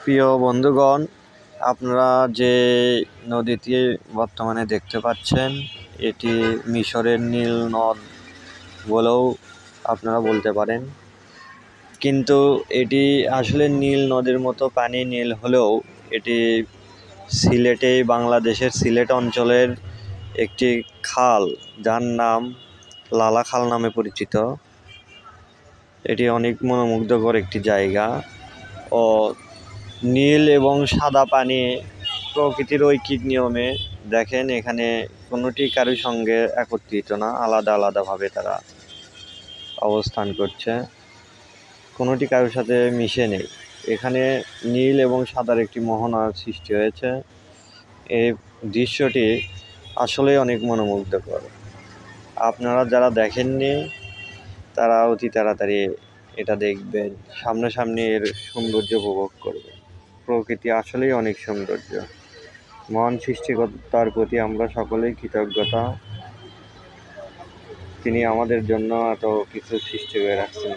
প্রিয় বন্ধুগণ, আপনারা যে নদীটি বর্তমানে দেখতে পাচ্ছেন এটি মিশরের নীল নদ বলেও আপনারা বলতে পারেন। কিন্তু এটি আসলে নীল নদীর মতো পানি নীল হলেও এটি বাংলাদেশের সিলেট অঞ্চলের একটি খাল, যার নাম লালা খাল নামে পরিচিত। এটি অনেক মনোমুগ্ধকর একটি জায়গা ও নীল এবং সাদা পানি প্রকৃতির ঐকিক নিয়মে দেখেন, এখানে কোনোটি কারোর সঙ্গে একত্রিত না, আলাদা আলাদাভাবে তারা অবস্থান করছে, কোনোটি কারোর সাথে মিশে নেই। এখানে নীল এবং সাদার একটি মোহনার সৃষ্টি হয়েছে। এই দৃশ্যটি আসলেই অনেক মনোমুগ্ধকর। আপনারা যারা দেখেননি তারা অতি তাড়াতাড়ি এটা দেখবেন, সামনাসামনি এর সৌন্দর্য উপভোগ করবেন। প্রকৃতি আসলেই অনেক সৌন্দর্য। মহান সৃষ্টিকর্তার প্রতি আমরা সকলেই কৃতজ্ঞতা, তিনি আমাদের জন্য এত কিছু সৃষ্টি করে রাখছেন।